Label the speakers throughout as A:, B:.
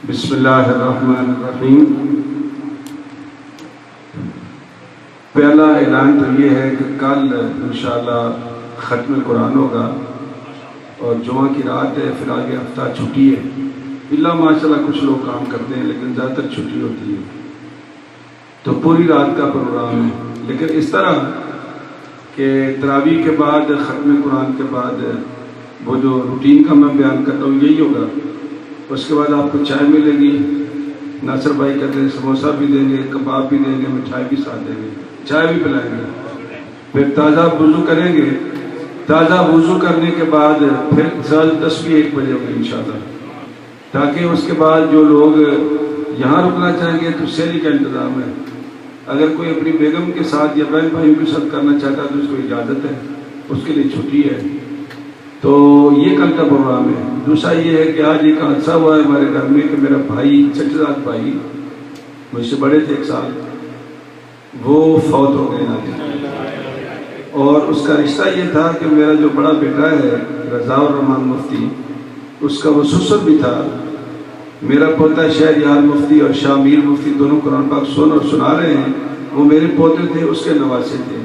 A: بسم اللہ الرحمن الرحیم۔ پہلا اعلان تو یہ ہے کہ کل انشاءاللہ ختم قرآن ہوگا اور جمعہ کی رات ہے، پھر آگے ہفتہ چھٹی ہے۔ اللہ ماشاءاللہ کچھ لوگ کام کرتے ہیں لیکن زیادہ تر چھٹی ہوتی ہے، تو پوری رات کا پروگرام ہے۔ لیکن اس طرح کہ تراویح کے بعد ختم قرآن کے بعد وہ جو روٹین کا میں بیان کرتا ہوں یہی ہوگا۔ اس کے بعد آپ کو چائے ملے گی، ناصر بھائی کہتے ہیں سموسہ بھی دیں گے، کباب بھی دیں گے، مٹھائی بھی ساتھ دیں گے، چائے بھی پلائیں گے۔ پھر تازہ وضو کریں گے، تازہ وضو کرنے کے بعد پھر تسبیح 1 بجے ہوگی انشاءاللہ، تاکہ اس کے بعد جو لوگ یہاں رکنا چاہیں گے تو سحری کا انتظام ہے۔ اگر کوئی اپنی بیگم کے ساتھ یا بہن بھائیوں کے ساتھ کرنا چاہتا ہے تو اس کو اجازت ہے، اس کے لیے چھٹی ہے۔ تو یہ کل کا پروگرام ہے۔ دوسرا یہ ہے کہ آج ایک حادثہ ہوا ہے ہمارے گھر میں کہ میرا بھائی چچزاد بھائی مجھ سے بڑے تھے 1 سال، وہ فوت ہو گئے آج۔ اور اس کا رشتہ یہ تھا کہ میرا جو بڑا بیٹا ہے رضا الرحمان مفتی، اس کا وہ سسر بھی تھا۔ میرا پوتا شہریار مفتی اور شاہ میر مفتی دونوں قرآن پاک سنا رہے ہیں، وہ میرے پوتے تھے، اس کے نواسے تھے۔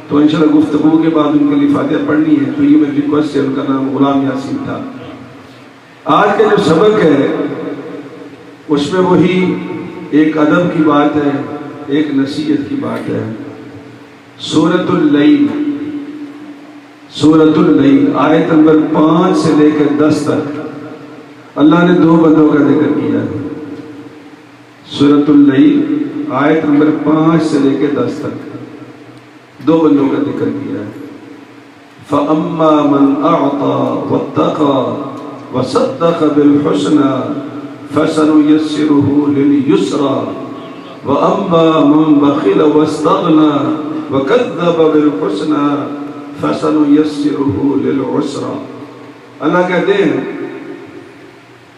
A: تو انشاءاللہ گفتگو کے بعد ان کے لیے فاتحہ پڑھنی ہے، تو یہ میری ریکویسٹ ہے۔ ان کا نام غلام یاسین تھا۔ آج کا جو سبق ہے اس میں وہی ایک ادب کی بات ہے، ایک نصیحت کی بات ہے۔ سورۃ اللیل، سورۃ اللیل آیت نمبر 5 سے لے کر 10 تک اللہ نے 2 بندوں کا ذکر کیا ہے۔ سورۃ اللیل آیت نمبر 5 سے لے کے 10 تک 2 بندوں کا ذکر کیا ہے۔ فَأَمَّا مَنْ أَعْطَى وَاتَّقَى وَصَدَّقَ بِالْحُسْنَى فَسَنُيَسِّرُهُ لِلْيُسْرَى وَأَمَّا مَنْ بَخِلَ وَاسْتَغْنَى وَكَذَّبَ بِالْحُسْنَى فَسَنُيَسِّرُهُ لِلْعُسْرَى۔ اللہ کہتے ہیں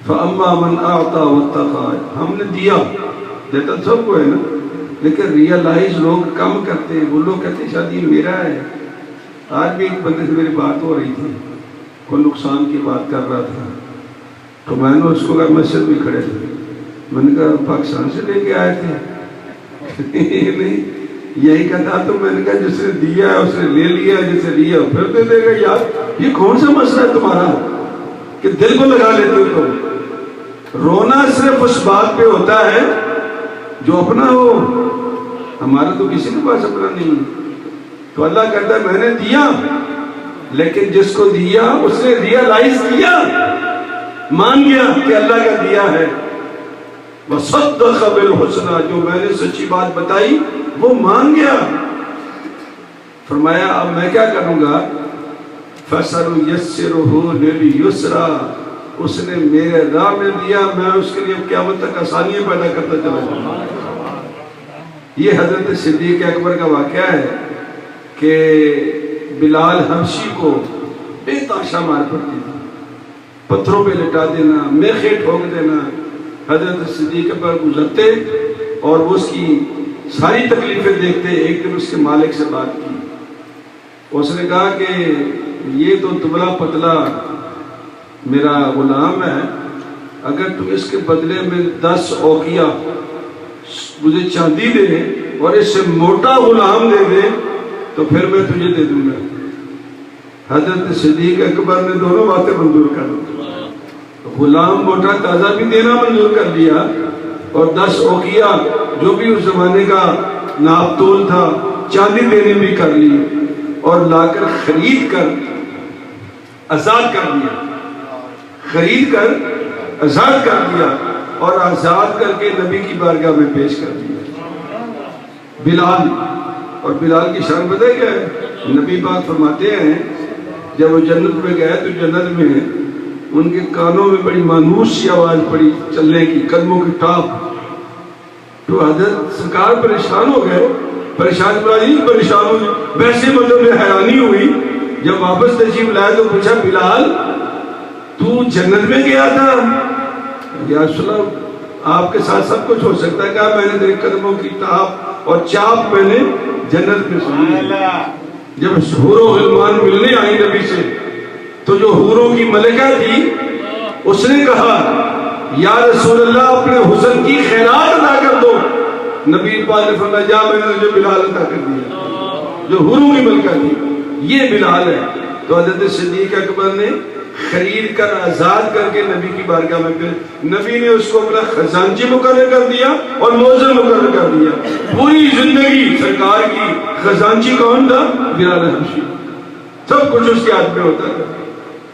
A: فَأَمَّا مَنْ أَعْطَى وَاتَّقَى، ہم نے دیا، دیتا سب کو ہے نا، لیکن ریئلائز لوگ کم کرتے ہیں۔ وہ لوگ کہتے ہیں شاید یہ میرا ہے۔ آج بھی ایک بندے سے میری بات ہو رہی تھی، کوئی نقصان کی بات کر رہا تھا، تو میں نے اس کو کہا، مسجد میں کھڑے تھے، میں نے کہا پاکستان سے لے کے آئے تھے؟ نہیں، یہی کہا۔ تو میں نے کہا جس نے دیا ہے اس نے لے لیا، جس نے لیا پھر دے دے گا۔ یار یہ کون سا مسئلہ ہے تمہارا کہ دل کو لگا لیتے ہو تم؟ رونا صرف اس بات پہ ہوتا ہے جو اپنا ہو، ہمارا تو کسی کے پاس اپنا نہیں۔ تو اللہ کہتا ہے میں نے دیا، لیکن جس کو دیا اس نے ریئلائز کیا، مان گیا کہ اللہ کا دیا ہے۔ وَصَدَّقَ بِالْحُسْنَى، جو میں نے سچی بات بتائی وہ مان گیا۔ فرمایا اب میں کیا کروں گا؟ فَسَنُيَسِّرُهُ لِلْيُسْرَى، اس نے میرے راہ میں دیا، میں اس کے لیے قیامت تک آسانیاں پیدا کرتا چلا جاؤں۔ یہ حضرت صدیق اکبر کا واقعہ ہے کہ بلال حبشی کو بے تحاشا مار پڑتی تھی، پتھروں پہ لٹا دینا، میخے ٹھوک دینا۔ حضرت صدیق اکبر گزرتے اور وہ اس کی ساری تکلیفیں دیکھتے۔ ایک دن اس کے مالک سے بات کی، اس نے کہا کہ یہ تو دبلا پتلا میرا غلام ہے، اگر تو اس کے بدلے میں 10 اوقیہ مجھے چاندی دے اور اس سے موٹا غلام دے دے تو پھر میں تجھے دے دوں گا۔ حضرت صدیق اکبر نے دونوں باتیں منظور کر لی، غلام موٹا تازہ بھی دینا منظور کر لیا، اور 10 اوقیہ جو بھی اس زمانے کا ناپ تول تھا چاندی دینے بھی کر لی، اور لا کر خرید کر آزاد کر دیا، خرید کر آزاد کر دیا، اور آزاد کر کے نبی کی بارگاہ میں پیش کر دیا بلال۔ اور بلال کی شان پتہ کیا ہے؟ نبی پاک فرماتے ہیں جب وہ جنت میں گئے تو جنت میں ان کے کانوں میں بڑی مانوس سی آواز پڑی چلنے کی، قدموں کی ٹاپ۔ تو حضرت سرکار پریشان ہو گئے، پریشان ہو گئے۔ ویسے مطلب میں حیرانی ہوئی جب واپس تشریف لائے تو پوچھا بلال تو جنت میں گیا تھا؟ یا رسول اللہ آپ کے ساتھ سب کچھ ہو سکتا ہے۔ کہا میں نے تیرے قدموں کی ٹاپ اور چاپ میں نے جنت میں سنی۔ جب حور و غلمان ملنے آئی نبی سے تو جو حوروں کی ملکہ تھی اس نے کہا یا رسول اللہ اپنے حسن کی خیرات ادا کر دو. نبی پاک نے فرمایا جا میں نے جو بلال عطا کر دیا جو حوروں کی ملکہ تھی یہ بلال ہے. تو حضرت صدیق اکبر نے خرید کر آزاد کر کے نبی کی بارگاہ میں پھر نبی نے اس کو اپنا خزانچی مقرر کر دیا اور موزن مقرر کر دیا. پوری زندگی سرکار کی خزانچی کون تھا؟ بلال حبشی. سب کچھ اس کے ہاتھ میں ہوتا تھا.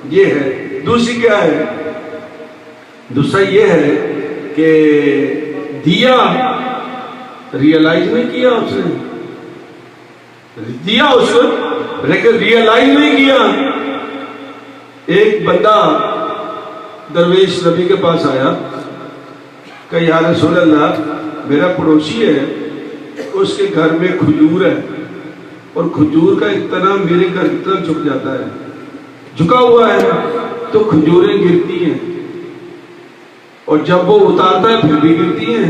A: یہ ہے. دوسری کیا ہے؟ دوسرا یہ ہے کہ دیا ریئلائز نہیں کیا اس نے. دیا اس کو لیکن ریئلائز نہیں کیا. ایک بندہ درویش نبی کے پاس آیا کہ یا رسول اللہ میرا پڑوسی ہے اس کے گھر میں کھجور ہے اور کھجور کا اتنا میرے گھر کی طرف جھک جاتا ہے جھکا ہوا ہے تو کھجوریں گرتی ہیں اور جب وہ اتارتا ہے پھر بھی گرتی ہیں.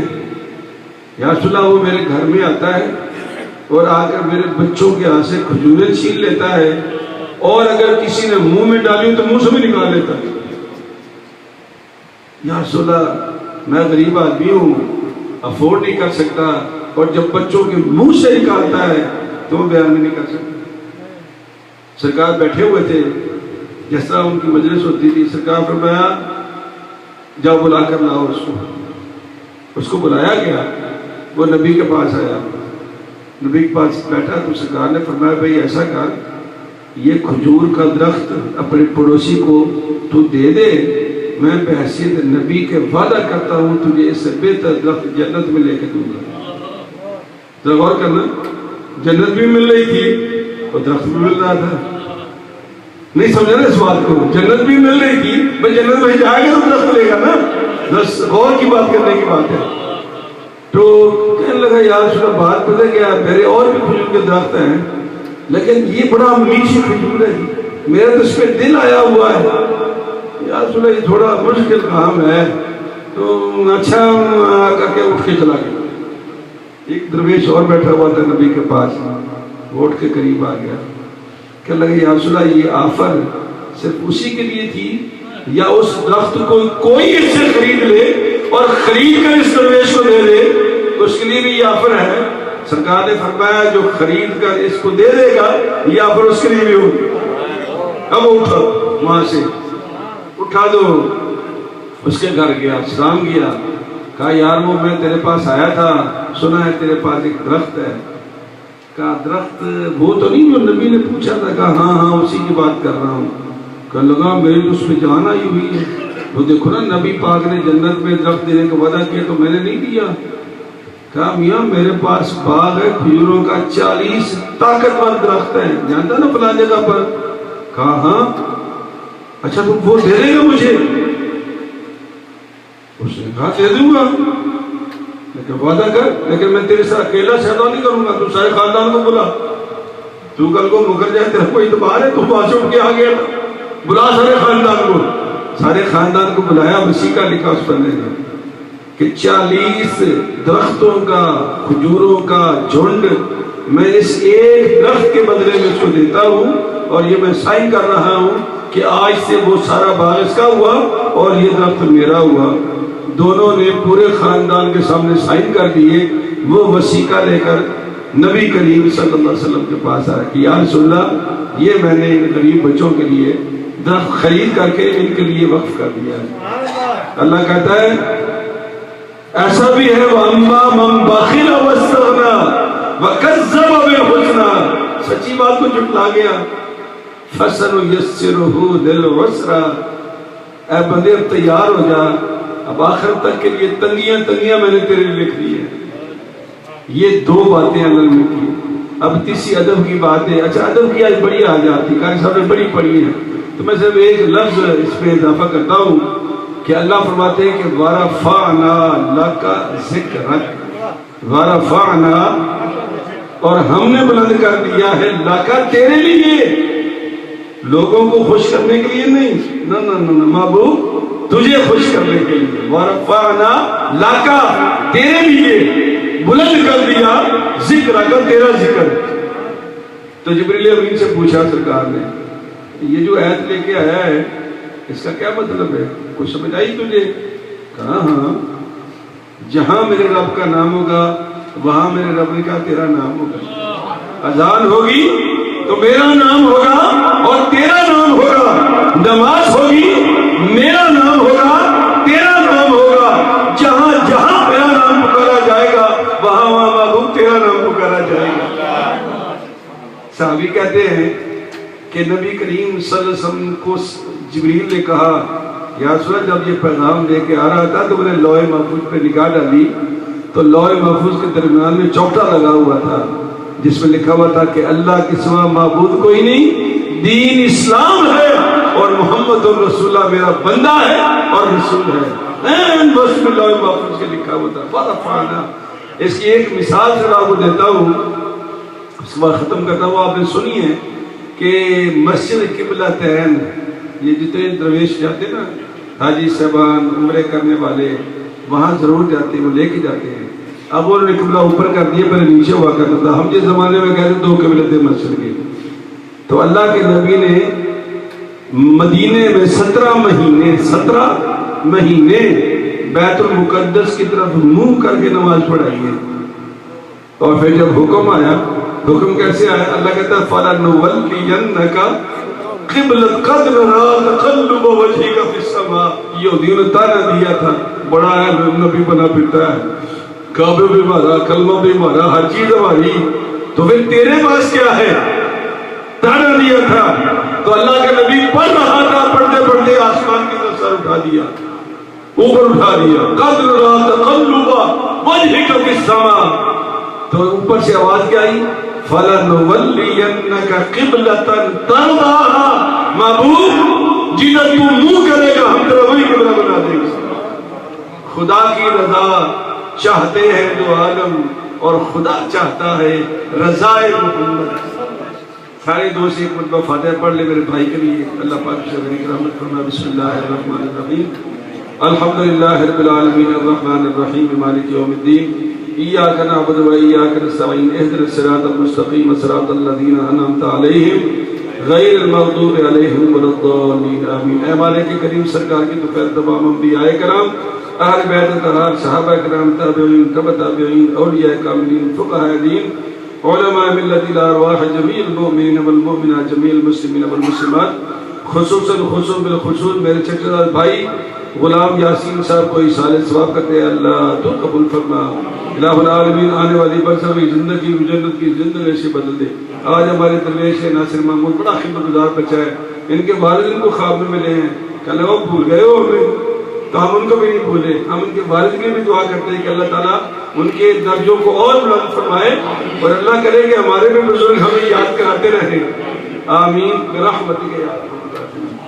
A: یا رسول اللہ وہ میرے گھر میں آتا ہے اور آ کر میرے بچوں کے ہاتھ سے کھجوریں چھین لیتا ہے اور اگر کسی نے منہ میں ڈالی تو منہ سے بھی نکال لیتا ہے. یا رسول اللہ میں غریب آدمی ہوں افورڈ نہیں کر سکتا اور جب بچوں کے منہ سے نکالتا ہے تو وہ بیان نہیں کر سکتا. سرکار بیٹھے ہوئے تھے جس طرح ان کی مجلس ہوتی تھی. سرکار فرمایا جاؤ بلا کر لاؤ اس کو بلایا گیا. وہ نبی کے پاس آیا. نبی کے پاس بیٹھا تو سرکار نے فرمایا بھائی ایسا کر یہ کھجور کا درخت اپنے پڑوسی کو تو دے دے میں بحیثیت نبی کے وعدہ کرتا ہوں تجھے اس سے بہتر درخت جنت میں لے کے دوں گا. ذرا غور کرنا جنت بھی مل رہی تھی اور درخت بھی مل رہا تھا. نہیں سمجھا نا اس بات کو. جنت بھی مل رہی تھی بھائی جنت میں جائے گا تو درخت لے گا نا. بس غور کی بات کرنے کی بات ہے. تو کہنے لگا یار اس کا بات پتہ کیا میرے اور بھی کھجور کے درخت ہیں لیکن یہ بڑا میٹھی کھجور ہے میرا تو اس پہ دل آیا ہوا ہے. یا رسول اللہ یہ تھوڑا مشکل کام ہے. تو اچھا کر کے اٹھ کے چلا گیا. ایک درویش اور بیٹھا ہوا تھا نبی کے پاس وہ اٹھ کے قریب آ گیا. کہنے لگا یا رسول اللہ یہ آفر صرف اسی کے لیے تھی یا اس درخت کو کوئی اس سے خرید لے اور خرید کر اس درویش کو دے دے تو اس کے لیے بھی یہ آفر ہے. سرکار نے فرمایا جو خرید کر اس کو دے دے گا یہ آفر اس کے لیے بھی ہوگی. اب اٹھا وہاں سے اٹھا دو. اس کے گھر گیا سلام کیا کہا یار وہ میں تیرے پاس آیا تھا سنا ہے تیرے پاس ایک درخت ہے. کہا درخت وہ تو نہیں جو نبی نے پوچھا تھا. کہا ہاں ہاں اسی کی بات کر رہا ہوں. کہنے لگا میری تو اس پہ جان آئی ہوئی ہے. وہ دیکھو نا نبی پاک نے جنت میں درخت دینے کا وعدہ کیا تو میں نے نہیں دیا. کہا میاں میرے پاس باغ ہے کھجوروں کا 40 طاقتور درخت ہے جانتا نا فلاں جگہ پر. کہا ہاں. اچھا تم وہ دے دے گا مجھے؟ اس نے کہا دے دوں گا لیکن وعدہ کر لیکن میں تیرے ساتھ اکیلا سودا نہیں کروں گا. تو سارے خاندان کو بلا. تو کل کو مکر جائے تیرا کوئی اعتبار ہے؟ تو پاس اٹھ کے آ گیا بلا سارے خاندان کو. سارے خاندان کو بلایا. وسیقہ لکھا اس پنے نے کہ 40 درختوں کا کھجوروں کا جھنڈ میں اس ایک درخت کے بدلے میں اس کو دیتا ہوں اور یہ میں سائن کر رہا ہوں کہ آج سے وہ سارا باغ اس کا ہوا اور یہ درخت میرا ہوا. دونوں نے پورے خاندان کے سامنے سائن کر دیے. وہ وسیقہ لے کر نبی کریم صلی اللہ علیہ وسلم کے پاس آیا کہ یا رسول اللہ یہ میں نے ان غریب بچوں کے لیے درخت خرید کر کے ان کے لیے وقف کر دیا ہے. اللہ کہتا ہے ایسا بھی ہے وَأَمَّا مَنْ بَخِلَ وَاسْتَغْنَى وَكَذَّبَ بِالْحُسْنَى. سچی بات کو جھٹلا گیا. فَسَنُيَسِّرُهُ لِلْعُسْرَى. اے بندے اب تیار ہو جا اب آخر تک کے لیے تنگیاں میں نے تیرے لیے لکھ دی ہیں. یہ 2 باتیں اللہ نے کی. اب تیسری ادب کی بات ہے. اچھا ادب کی آج بڑی آ جاتی قاری صاحب نے بڑی پڑھی ہے تو میں صرف ایک لفظ اس پہ اضافہ کرتا ہوں کہ اللہ فرماتے ہیں کہ وَرَفَعْنَا لَكَ ذِكْرَكَ. وَرَفَعْنَا اور ہم نے بلند کر دیا ہے لَكَ تیرے لیے. لوگوں کو خوش کرنے کے لیے نہیں. نہ محبوب تجھے خوش کرنے کے لیے. وَرَفَعْنَا لَكَ تیرے لیے بلند کر دیا ذِكْرَكَ تیرا ذکر. تو جبریل امین سے پوچھا سرکار نے یہ جو آیت لے کے آیا ہے اس کا کیا مطلب ہے؟ کچھ سمجھ آئی تجھے؟ کہا ہاں، جہاں میرے رب کا نام ہوگا وہاں میرے رب نے کہا تیرا نام ہوگا، اذان ہوگی تو میرا نام ہوگا اور تیرا نام ہوگا، نماز ہوگی میرا نام ہوگا تیرا نام ہوگا، جہاں جہاں میرا نام پکارا جائے گا وہاں وہاں محبوب تیرا نام پکارا جائے گا۔ صحابی کہتے ہیں کہ نبی کریم صلی اللہ علیہ وسلم کو جبریل نے کہا یا رسول اللہ، جب یہ پیغام لے کے آ رہا تھا تو میں نے لوح محفوظ پہ نگاہ ڈالی تو لوح محفوظ کے درمیان میں چوکٹا لگا ہوا تھا جس میں لکھا ہوا تھا کہ اللہ کے سوا معبود کوئی نہیں، دین اسلام ہے اور محمد رسول اللہ میرا بندہ ہے اور رسول ہے۔ بس میں لوح محفوظ کے لکھا ہوا تھا۔ فَرَفَعْنَا، اس کی ایک مثال سے آپ کو دیتا ہوں، اس کے بعد ختم کرتا ہوں۔ آپ نے سنی ہے کہ مسجد قبلتین، یہ جتنے درویش جاتے ہیں نا، حاجی صاحبان عمرے کرنے والے وہاں ضرور جاتے ہیں، وہ لے کے جاتے ہیں۔ اب انہوں نے قبلہ اوپر کر دیا، پہلے نیچے ہوا کرتا تھا۔ ہم جس زمانے میں کہتے ہیں 2 قبلتیں مسجد کے، تو اللہ کے نبی نے مدینے میں 17 مہینے بیت المقدس کی طرف منہ کر کے نماز پڑھائی ہے۔ اور پھر جب حکم آیا، حکم کیسے آیا؟ اللہ کہتا ہے فَلَنُوَلِّيَنَّكَ قِبْلَةً قَدْ نَرَىٰ تَقَلُّبَ وَجْهِكَ فِي السَّمَاءِ۔ یہودیوں نے تانا دیا تھا، بڑا ہے نبی بنا پھرتا ہے، کعبہ بھی مارا، کلمہ بھی مارا، ہر چیز ہماری، تو پھر تیرے پاس کیا ہے؟ تانا دیا تھا۔ تو اللہ کے نبی پڑھ رہا تھا، پڑھتے پڑھتے آسمان کی طرف سر اٹھا دیا، اوپر اٹھا دیا، قَدْ نَرَىٰ تَقَلُّبَ وَجْهِكَ فِي السَّمَاءِ۔ تو اوپر سے آواز کیا آئی؟ فَلَنُوَلِّيَنَّكَ قِبْلَةً تَرْضَاهَا، محبوب جدھر تو منہ کرے گا ہم تیرا وہی قبلہ بنا دیں گے۔ خدا کی رضا چاہتے ہیں دو عالم اور خدا چاہتا ہے رضائے محمد۔ سارے دوست ایک مرتبہ فاتحہ پڑھ لے میرے بھائی کے لیے۔ اللہ پاک سے غنی رحمت فرما۔ بسم اللہ الرحمن الرحیم، الحمدللہ رب العالمین الرحمن الرحیم مالک یوم الدین، ایاک نعبد و ایاک نستعین، اہدنا الصراط المستقیم صراط الذین انعمت علیہم غیر المغضوب علیہم ولا الضالین آمین۔ اے مالک کریم سرکار کی تو خیر تمام انبیاء کرام، اہل بیت اطہار، صحابہ کرام، تابعین، تبع تابعین، اولیاء کاملین، فقہاء دین، علماء ملت الارواح، جمیع المؤمنین والمؤمنات، جمیع المسلمین والمسلمات، خصوصاً بالخصوص میرے چچا بھائی غلام یاسین صاحب کو اصالہ ثواب کرتے ہیں، اللہ تو قبول فرما۔ الہ العالمین آنے والی برزخی زندگی جنت کی زندگی سے بدل دے۔ آج ہمارے درویش ناصر محمود بڑا خدمت گزار بچہ ہے، ان کے والد ان کو خواب میں ملے ہیں کہ اللہ وہ بھول گئے ہو ہمیں، تو ہم ان کو بھی نہیں بھولے۔ ہم ان کے والد کے بھی دعا کرتے ہیں کہ اللہ تعالیٰ ان کے درجوں کو اور بلند فرمائے اور اللہ کرے کہ ہمارے بھی بزرگ ہمیں یاد کراتے رہیں۔ آمین برحمتک یا ارحم الراحمین۔